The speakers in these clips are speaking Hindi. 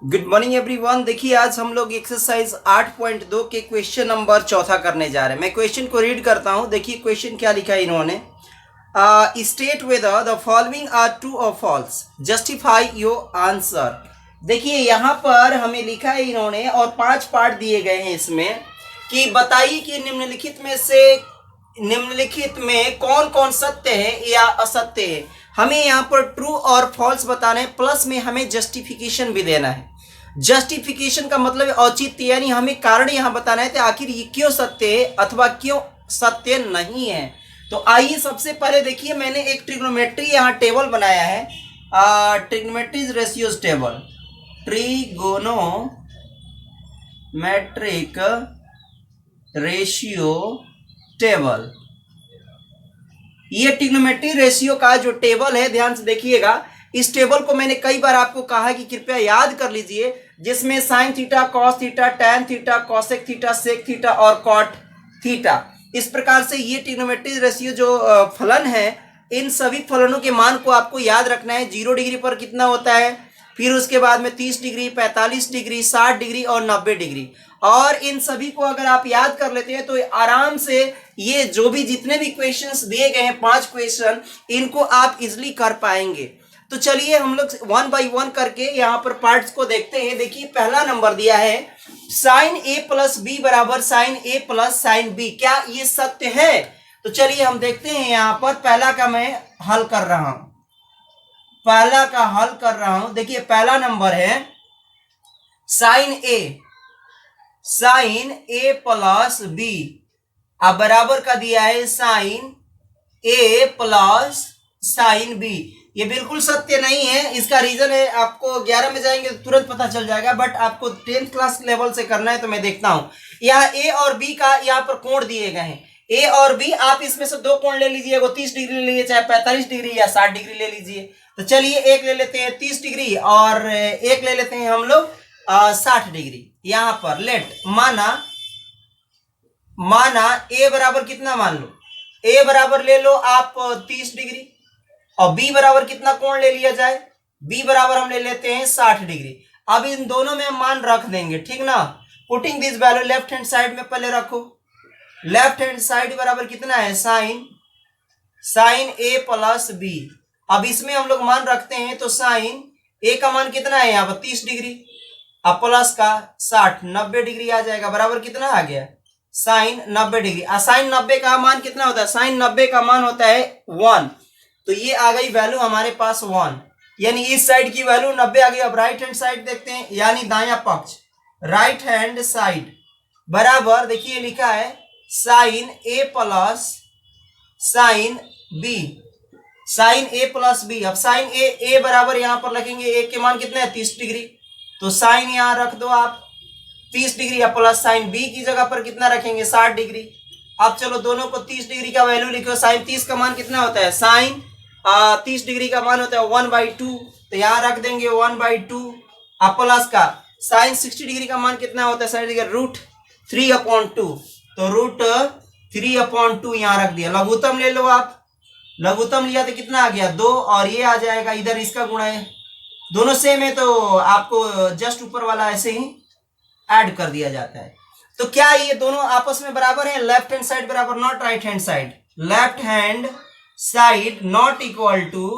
Good morning everyone. देखिए आज हम लोग एक्सरसाइज 8.2 के क्वेश्चन नंबर चौथा करने जा रहे हैं। मैं क्वेश्चन को रीड करता हूं। देखिए क्वेश्चन क्या लिखा है इन्होंने। State whether the following are true और फॉल्स, जस्टिफाई योर आंसर। देखिए यहाँ पर हमें लिखा है इन्होंने और 5 पार्ट दिए गए हैं इसमें कि बताइए कि निम्नलिखित में कौन कौन सत्य है या असत्य है। हमें यहाँ पर ट्रू और फॉल्स बताना है, प्लस में हमें जस्टिफिकेशन भी देना है। जस्टिफिकेशन का मतलब औचित्य, यानी हमें कारण यहाँ बताना है कि आखिर ये क्यों सत्य है अथवा क्यों सत्य नहीं है। तो आइए सबसे पहले देखिए, मैंने एक ट्रिग्नोमेट्री यहाँ टेबल बनाया है, trigonometry ratios table, trigonometric ratio table. ये ट्रिग्नोमेट्री रेशियो का जो टेबल है, ध्यान से देखिएगा। इस टेबल को मैंने कई बार आपको कहा कि कृपया याद कर लीजिए, जिसमें sine theta, cos theta, tan theta, cosec theta, sec theta और कॉट थीटा, इस प्रकार से ये ट्रिग्नोमेट्री रेशियो जो फलन है, इन सभी फलनों के मान को आपको याद रखना है। 0 डिग्री पर कितना होता है, फिर उसके बाद में 30 डिग्री, 45 डिग्री, 60 डिग्री और 90 डिग्री। और इन सभी को अगर आप याद कर लेते हैं तो आराम से ये जो भी जितने भी क्वेश्चंस दिए गए हैं 5 क्वेश्चन, इनको आप इजिली कर पाएंगे। तो चलिए हम लोग 1 बाई 1 करके यहाँ पर पार्ट्स को देखते हैं। देखिए पहला नंबर दिया है साइन ए प्लस बी बराबर साइन ए प्लस साइन बी, क्या ये सत्य है? तो चलिए हम देखते हैं। यहाँ पर पहला का मैं हल कर रहा हूं, देखिए पहला नंबर है साइन ए प्लस बी, अब बराबर का दिया है साइन ए प्लस साइन बी। ये बिल्कुल सत्य नहीं है। इसका रीजन है, आपको 11 में जाएंगे तो तुरंत पता चल जाएगा, बट आपको 10th क्लास लेवल से करना है। तो मैं देखता हूं, यहाँ ए और बी का यहाँ पर कोण दिए गए हैं। ए और बी, आप इसमें से 2 कोण ले लीजिए, वो 30 डिग्री ले लीजिए, चाहे 45 डिग्री या 60 डिग्री ले लीजिए। तो चलिए एक ले लेते हैं 30 डिग्री और एक ले लेते हैं हम लोग 60 डिग्री। यहां पर लेट माना ए बराबर कितना मान लो, ए बराबर ले लो आप 30 डिग्री और बी बराबर कितना कोण ले लिया जाए, बी बराबर हम ले लेते हैं 60 डिग्री। अब इन दोनों में मान रख देंगे, ठीक ना। Putting this value left hand side में पहले रखो। लेफ्ट हैंड साइड बराबर कितना है, साइन ए प्लस बी। अब इसमें हम लोग मान रखते हैं तो साइन ए का मान कितना है यहाँ पर 30 डिग्री, अब प्लस का 60, 90 डिग्री आ जाएगा, बराबर कितना आ गया साइन 90 डिग्री। साइन 90 का मान कितना होता है, साइन 90 का मान होता है 1। तो ये आ गई वैल्यू हमारे पास 1, यानी इस साइड की वैल्यू 90 आ गई। अब राइट हैंड साइड देखते हैं, यानी दायां पक्ष, राइट हैंड साइड बराबर देखिए लिखा है साइन ए प्लस साइन बी, साइन ए प्लस बी। अब साइन ए बराबर यहां पर लिखेंगे, ए के मान कितने हैं 30 डिग्री, तो साइन यहां रख दो आप 30 डिग्री, या प्लस साइन बी की जगह पर कितना रखेंगे 60 डिग्री। अब चलो दोनों को 30 डिग्री का वैल्यू लिखो। साइन 30 का मान कितना होता है, साइन 30 डिग्री का मान होता है 1/2, तो यहां रख देंगे 1/2। अब प्लस का साइन 60 डिग्री का मान कितना होता है, साइन √3/2, तो √3/2 यहां रख दिया। लघुत्तम ले लो आप, लघुत्तम लिया तो कितना आ गया 2, और ये आ जाएगा इधर इसका गुणा है, दोनों सेम है तो आपको जस्ट ऊपर वाला ऐसे ही ऐड कर दिया जाता है। तो क्या ये दोनों आपस में बराबर है, लेफ्ट हैंड साइड बराबर not right hand side, left hand side not equal to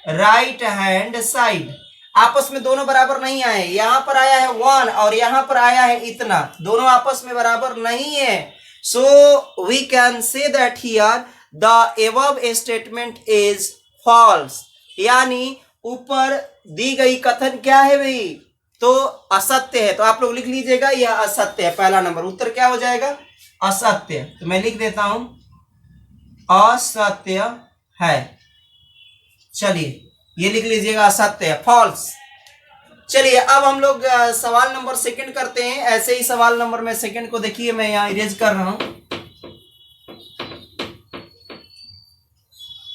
right hand side, आपस में दोनों बराबर नहीं आए। यहां पर आया है 1 और यहां पर आया है इतना, दोनों आपस में बराबर नहीं है। So we can say that here the above statement is false, यानी ऊपर दी गई कथन क्या है भाई, तो असत्य है। तो आप लोग लिख लीजिएगा यह असत्य है। पहला नंबर उत्तर क्या हो जाएगा, असत्य। तो मैं लिख देता हूं असत्य है। चलिए ये लिख लीजिएगा असत्य है, फॉल्स। चलिए अब हम लोग सवाल नंबर 2 करते हैं। ऐसे ही सवाल नंबर में 2 को देखिए, मैं यहां इरेज कर रहा हूं।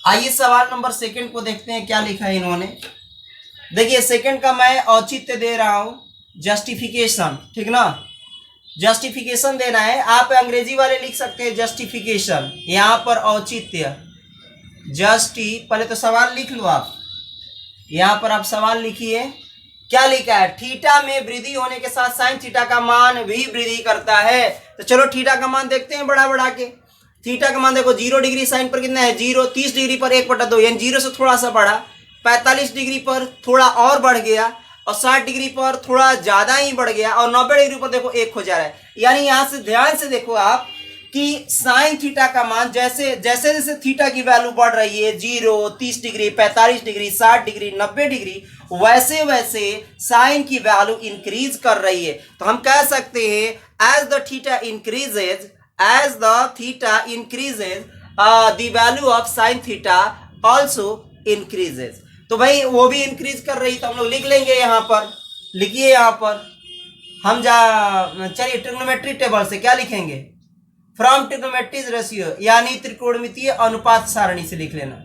आइए सवाल नंबर 2 को देखते हैं क्या लिखा है इन्होंने। देखिए 2 का मैं औचित्य दे रहा हूं, जस्टिफिकेशन, ठीक ना। जस्टिफिकेशन देना है, आप अंग्रेजी वाले लिख सकते हैं जस्टिफिकेशन, यहां पर औचित्य पहले तो सवाल लिख लो आप, यहां पर आप सवाल लिखिए क्या लिखा है, थीटा में वृद्धि होने के साथ साइन थीटा का मान भी वृद्धि करता है। तो चलो थीटा का मान देखते हैं बढ़ा के। थीटा का मान देखो 0 डिग्री साइन पर कितना है 0, 30 डिग्री पर 1/2 यानी 0 से थोड़ा सा बढ़ा, 45 डिग्री पर थोड़ा और बढ़ गया, और 60 डिग्री पर थोड़ा ज्यादा ही बढ़ गया, और 90 डिग्री पर देखो 1 हो जा रहा है। यानी यहां से ध्यान से देखो आप कि साइन थीटा का मान जैसे जैसे थीटा की वैल्यू बढ़ रही है 0, 30 डिग्री, 45 डिग्री, 60 डिग्री, 90 डिग्री, वैसे वैसे साइन की वैल्यू इंक्रीज कर रही है। तो हम कह सकते हैं as the theta increases, as the theta increases, the value of sin theta also increases। तो भाई वो भी इंक्रीज कर रही, तो हम लोग लिख लेंगे यहाँ पर, लिखिए यहाँ पर हम चलिए ट्रिग्नोमेट्री टेबल से क्या लिखेंगे, फ्रॉम ट्रिग्नोमेट्री रेशियो यानी त्रिकोणमितीय अनुपात सारणी से लिख लेना,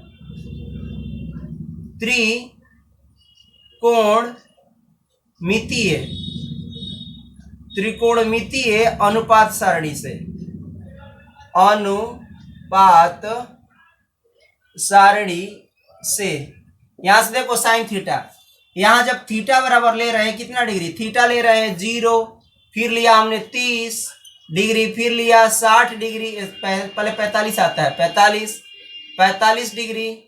त्रिकोणमितीय अनुपात सारणी से, अनुपात सारणी से। यहां से देखो साइन थीटा, यहां जब थीटा बराबर ले रहे हैं कितना डिग्री, थीटा ले रहे हैं 0, फिर लिया हमने 30 डिग्री, फिर लिया 60 डिग्री, पहले 45 आता है, 45 डिग्री,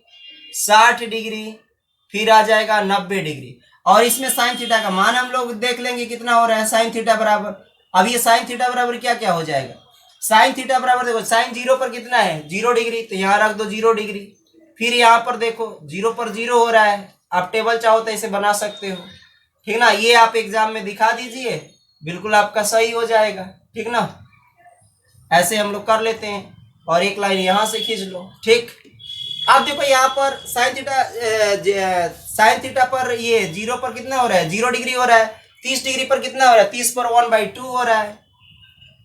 60 डिग्री, फिर आ जाएगा 90 डिग्री। और इसमें साइन थीटा का मान हम लोग देख लेंगे कितना हो रहा है, साइन थीटा बराबर, अब ये साइन थीटा बराबर क्या क्या हो जाएगा, साइन थीटा बराबर देखो साइन 0 पर कितना है 0 डिग्री, तो यहाँ रख दो 0 डिग्री, फिर यहाँ पर देखो 0 पर 0 हो रहा है, आप टेबल चाहो तो ऐसे बना सकते हो, ठीक ना, ये आप एग्जाम में दिखा दीजिए, बिल्कुल आपका सही हो जाएगा, ठीक ना, ऐसे हम लोग कर लेते हैं, और एक लाइन यहाँ से खींच लो, ठीक। अब देखो यहाँ पर साइन थीटा पर ये 0 पर कितना हो रहा है 0 डिग्री हो रहा है, 30 डिग्री पर कितना हो रहा है 30 पर 1/2 हो रहा है,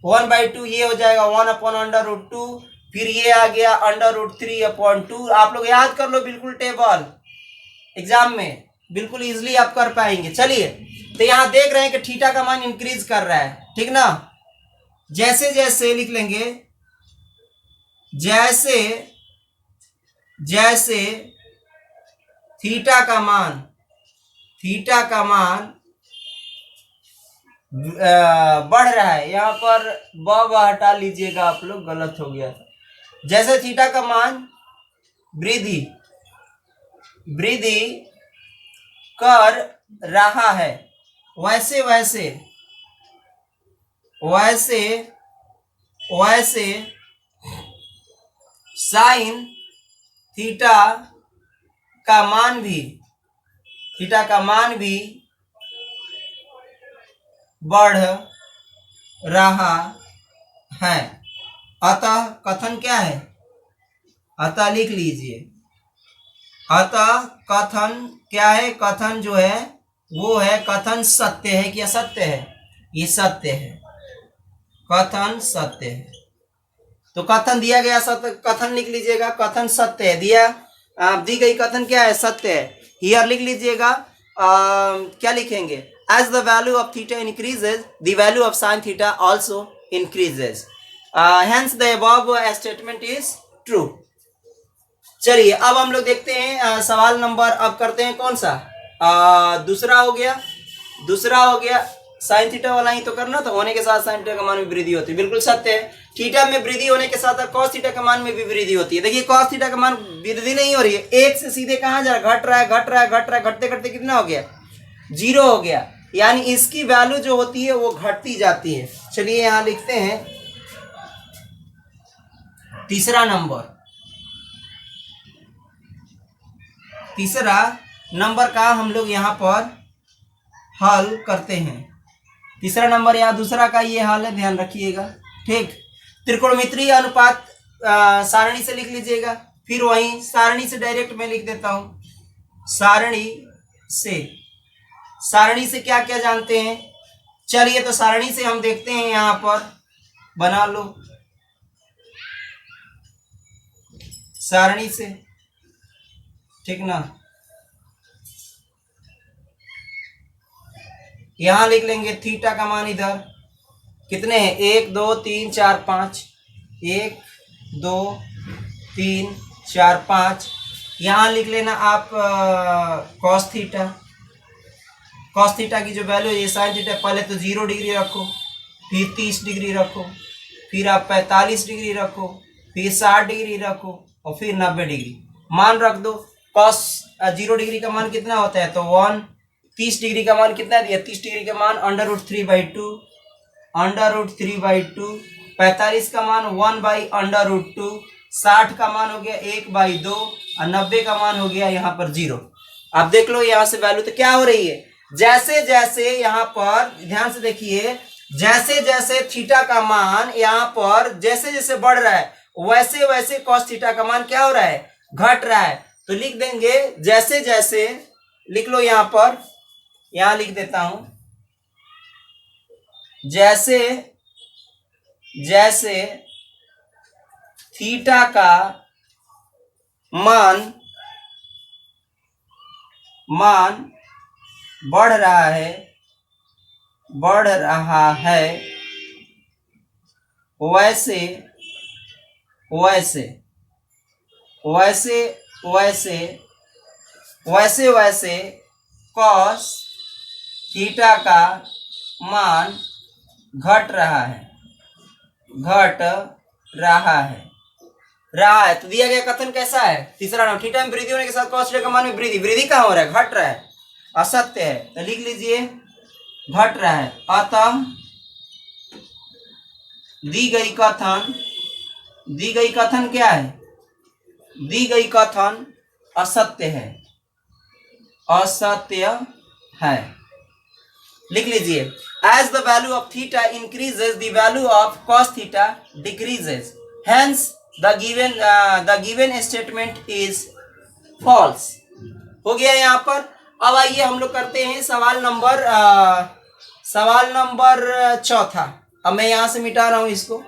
1/2 ये हो जाएगा 1/√2, फिर ये आ गया √3/2। आप लोग याद कर लो बिल्कुल टेबल, एग्जाम में बिल्कुल इजीली आप कर पाएंगे। चलिए, तो यहां देख रहे हैं कि थीटा का मान इंक्रीज कर रहा है, ठीक ना, जैसे जैसे लिख लेंगे, जैसे जैसे थीटा का मान बढ़ रहा है, यहाँ पर ब हटा लीजिएगा आप लोग, गलत हो गया था, जैसे थीटा का मान वृद्धि कर रहा है, वैसे साइन थीटा का मान भी बढ़ रहा है। अतः कथन क्या है, अतः लिख लीजिए, अतः कथन क्या है, कथन जो है वो है, कथन सत्य है कि असत्य है, ये सत्य है, कथन सत्य है। तो कथन दिया गया सत्य, कथन लिख लीजिएगा, कथन सत्य है, दिया दी गई कथन क्या है, सत्य है। हियर लिख लीजिएगा, क्या लिखेंगे, as the value of theta increases, the value of sin theta also increases, hence the above statement is true। चलिए अब हम लोग देखते हैं सवाल नंबर, अब करते हैं कौन सा, दूसरा हो गया, साइन थीटा वाला ही तो करना था, होने के साथ साइन थीटा का मान में वृद्धि होती है, बिल्कुल सत्य है, थीटा में वृद्धि होने के साथ कॉस थीटा का मान में भी वृद्धि होती है। देखिए कॉस थीटा का मान वृद्धि नहीं हो रही है, एक से सीधे कहां जा रहा है, घट रहा है, घटते कितना हो गया 0 हो गया, यानी इसकी वैल्यू जो होती है वो घटती जाती है। चलिए यहां लिखते हैं तीसरा नंबर का हम लोग यहां पर हल करते हैं। तीसरा नंबर यहाँ दूसरा का ये हल है, ध्यान रखिएगा, ठीक। त्रिकोणमितीय अनुपात सारणी से लिख लीजिएगा, फिर वहीं सारणी से डायरेक्ट मैं लिख देता हूं, सारणी से क्या क्या जानते हैं, चलिए तो सारणी से हम देखते हैं, यहां पर बना लो सारणी से, ठीक ना, यहां लिख लेंगे थीटा का मान इधर कितने हैं 1 2 3 4 5, 1 2 3 4 5, यहां लिख लेना आप कॉस थीटा, कॉस थीटा की जो वैल्यू है ये साइन थीटा, पहले तो 0 डिग्री रखो, फिर 30 डिग्री रखो, फिर आप 45 डिग्री रखो, फिर 60 डिग्री रखो और फिर 90 डिग्री मान रख दो। कॉस 0 डिग्री का मान कितना होता है तो 1, 30 डिग्री का मान कितना दिया, 30 डिग्री का मान √3/2, √3/2, 45 का मान 1/√2, 60 का मान हो गया 1/2 और 90 का मान हो गया यहाँ पर 0। आप देख लो यहाँ से वैल्यू तो क्या हो रही है, जैसे जैसे यहाँ पर ध्यान से देखिए, जैसे जैसे थीटा का मान यहाँ पर जैसे जैसे बढ़ रहा है वैसे वैसे कॉस थीटा का मान क्या हो रहा है, घट रहा है। तो लिख देंगे जैसे जैसे, लिख लो यहाँ पर, यहाँ लिख देता हूं, जैसे जैसे थीटा का मान बढ़ रहा है वैसे वैसे वैसे वैसे वैसे वैसे कॉस थीटा का मान घट रहा है तो दिया गया कथन कैसा है, तीसरा नाम, थीटा में वृद्धि होने के साथ कॉस थीटा का मान में वृद्धि कहाँ हो रहा है, घट रहा है, असत्य है। तो लिख लीजिए घट रहा है, अतः दी गई कथन क्या है, दी गई कथन असत्य है। लिख लीजिए as the value of theta increases the value of cos theta decreases, hence the given statement is false. हो गया यहाँ पर। अब आइए हम लोग करते हैं सवाल नंबर चौथा। अब मैं यहां से मिटा रहा हूं इसको।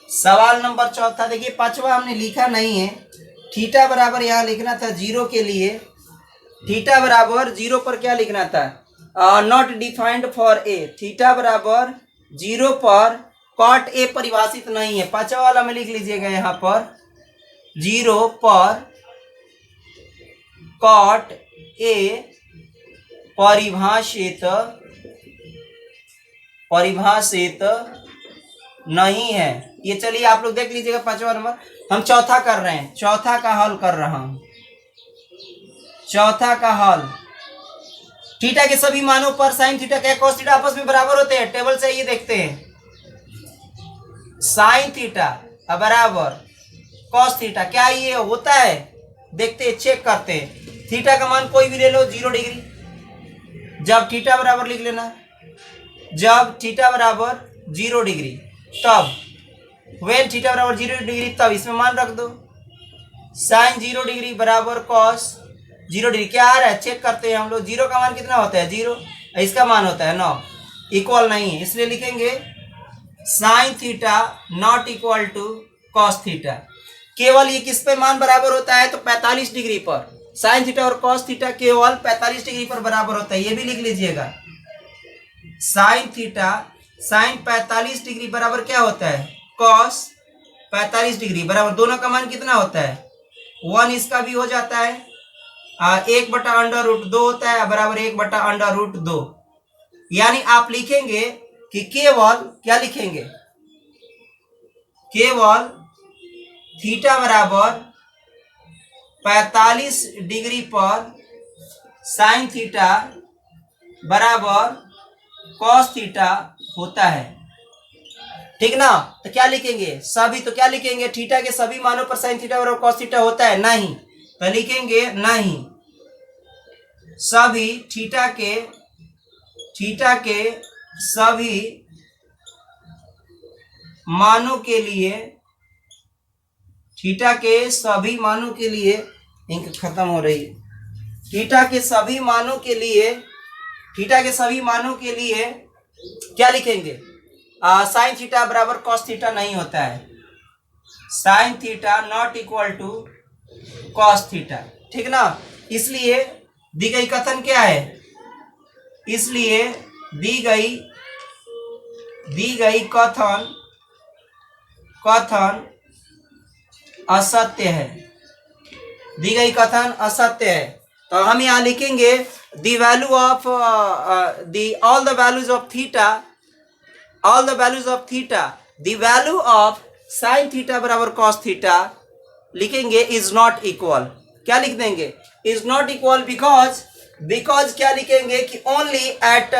सवाल नंबर चौथा देखिए, पांचवा हमने लिखा नहीं है। थीटा बराबर यहाँ लिखना था 0 के लिए, थीटा बराबर 0 पर क्या लिखना था, not defined for A. Theta बराबर 0 पर कॉट ए परिभाषित नहीं है। पांचवा वाला में लिख लीजिएगा यहाँ पर 0 पर कॉट ए परिभाषित नहीं है। ये चलिए आप लोग देख लीजिएगा पांचवा नंबर। हम चौथा कर रहे हैं, चौथा का हल कर रहा हूं। चौथा का हल, थीटा के सभी मानों पर साइन थीटा क्या कॉस थीटा आपस में बराबर होते हैं। टेबल से ये देखते हैं, साइन थीटा बराबर कॉस थीटा, क्या ये होता है, देखते हैं, चेक करते हैं। थीटा का मान कोई भी ले लो 0 डिग्री, जब थीटा बराबर लिख लेना, जब थीटा बराबर 0 डिग्री तब वेन थीटा बराबर 0 डिग्री तब इसमें मान रख दो। साइन 0 डिग्री बराबर कॉस 0 डिग्री, क्या आ रहा है चेक करते हैं हम लोग। 0 का मान कितना होता है 0, इसका मान होता है 9, इक्वल नहीं है, इसलिए लिखेंगे sine theta not equal to cos theta. केवल ये किस पे मान बराबर होता है तो 45 डिग्री पर। साइन थीटा और कॉस थीटा केवल 45 डिग्री पर बराबर होता है, ये भी लिख लीजिएगा। साइन थीटा साइन 45 डिग्री बराबर क्या होता है कॉस 45 डिग्री बराबर, दोनों का मान कितना होता है 1, इसका भी हो जाता है 1/√2 होता है बराबर 1/√2। यानी आप लिखेंगे कि केवल क्या लिखेंगे, केवल थीटा बराबर 45 डिग्री पर साइन थीटा बराबर कॉस थीटा होता है, ठीक ना। तो क्या लिखेंगे सभी, तो क्या लिखेंगे थीटा के सभी मानों पर साइन थीटा बराबर कॉस थीटा होता है, नहीं, तो लिखेंगे नहीं, सभी थीटा के सभी मानों के लिए, थीटा के सभी मानों के लिए, इंक खत्म हो रही है, थीटा के सभी मानों के लिए, थीटा के सभी मानों के लिए क्या लिखेंगे साइन थीटा बराबर कॉस थीटा नहीं होता है, sine theta not equal to cos theta, ठीक ना। इसलिए दी गई कथन क्या है, इसलिए दी गई कथन असत्य है, दी गई कथन असत्य है। तो हम यहाँ लिखेंगे the value of all the values of theta, all the values of theta, the value of sine theta बराबर कॉस थीटा लिखेंगे इज नॉट इक्वल। क्या लिख देंगे? इज नॉट इक्वल बिकॉज क्या लिखेंगे कि only at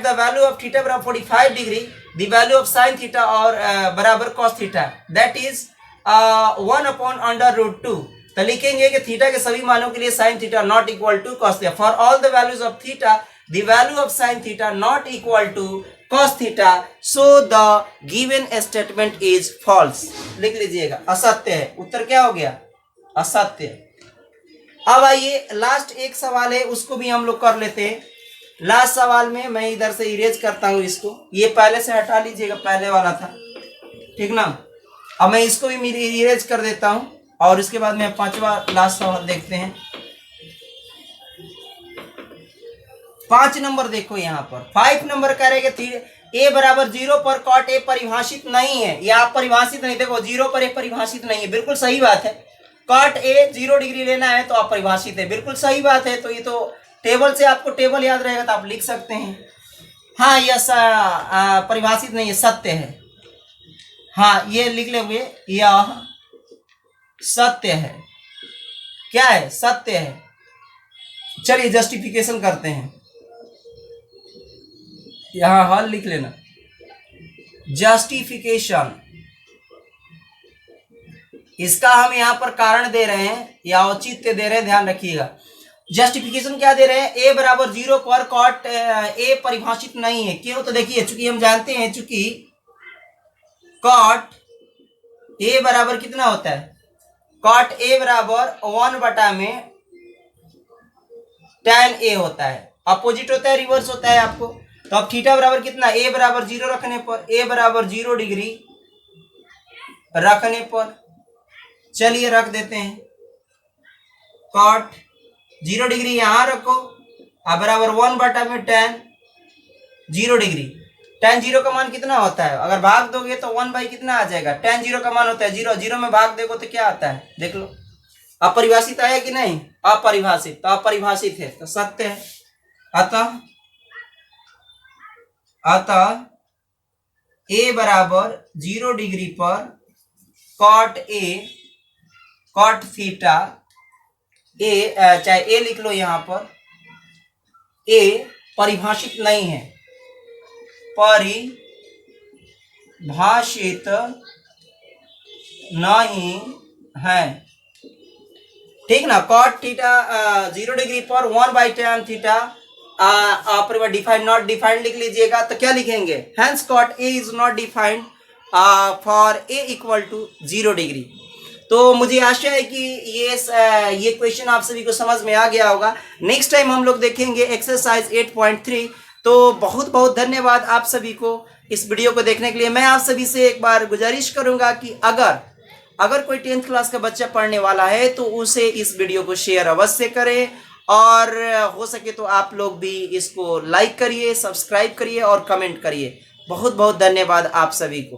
the value of theta बराबर 45 degree the value of sine theta और बराबर कॉस थीटा दैट इज 1/√2। तो लिखेंगे कि थीटा के सभी मानों के लिए sine theta not equal to cos theta. For all the values of theta the value of sine theta not equal to cos theta, so the given statement is false। लिख लीजिएगा असत्य है। उत्तर क्या हो गया? असत्य। अब आइए लास्ट एक सवाल है, उसको भी हम लोग कर लेते हैं। लास्ट सवाल में मैं इधर से इरेज करता हूं इसको, ये पहले से हटा लीजिएगा, पहले वाला था, ठीक ना। अब मैं इसको भी इरेज कर देता हूं और इसके बाद में 5वां लास्ट सवाल देखते हैं। 5 नंबर देखो यहाँ पर 5 नंबर कह रहे कि ए बराबर 0 पर कॉट ए परिभाषित नहीं है। या आप परिभाषित नहीं, देखो 0 पर ए परिभाषित नहीं है, बिल्कुल सही बात है। कॉट ए 0 डिग्री लेना है तो आप परिभाषित है, बिल्कुल सही बात है। तो ये तो टेबल से आपको टेबल याद रहेगा तो आप लिख सकते हैं। हाँ यह परिभाषित नहीं है, सत्य है। हाँ ये लिख ले हुए, यह सत्य है। क्या है? सत्य है। चलिए जस्टिफिकेशन करते हैं, यहां हल लिख लेना। जस्टिफिकेशन, इसका हम यहां पर कारण दे रहे हैं या औचित्य दे रहे हैं, ध्यान रखिएगा। जस्टिफिकेशन क्या दे रहे हैं? ए बराबर 0 पर कॉट ए परिभाषित नहीं है। क्यों? तो देखिए चूंकि हम जानते हैं चूंकि कॉट ए बराबर कितना होता है? कॉट ए बराबर 1/में tan ए होता है, अपोजिट होता है, रिवर्स होता है आपको। तो अब थीटा बराबर कितना? ए बराबर 0 रखने पर, ए बराबर 0 डिग्री रखने पर, चलिए रख देते हैं। कॉट 0 डिग्री यहां रखो, अब बराबर 1/में tan 0 डिग्री। tan 0 का मान कितना होता है? अगर भाग दोगे तो 1/, कितना आ जाएगा? tan 0 का मान होता है 0, 0 में भाग देखो तो क्या आता है? देख लो। अपरिभाषित आया कि नहीं? अपरिभाषित, तो अपरिभाषित है तो सत्य है। अतः ए बराबर 0 डिग्री पर कॉट थीटा ए, चाहे ए लिख लो यहां पर, ए परिभाषित नहीं है, परिभाषित नहीं है, ठीक ना। कॉट थीटा 0 डिग्री पर 1/tan theta defined, not defined लिख लीजिएगा। तो क्या लिखेंगे? Hence cot A is not defined for A equal to 0 degree. तो मुझे आशा है कि ये क्वेश्चन आप सभी को समझ में आ गया होगा। नेक्स्ट टाइम हम लोग देखेंगे एक्सरसाइज 8.3। तो बहुत बहुत धन्यवाद आप सभी को इस वीडियो को देखने के लिए। मैं आप सभी से एक बार गुजारिश करूंगा कि अगर कोई 10th क्लास का बच्चा पढ़ने वाला है तो उसे इस वीडियो को शेयर अवश्य करें, और हो सके तो आप लोग भी इसको लाइक करिए, सब्सक्राइब करिए और कमेंट करिए। बहुत बहुत धन्यवाद आप सभी को।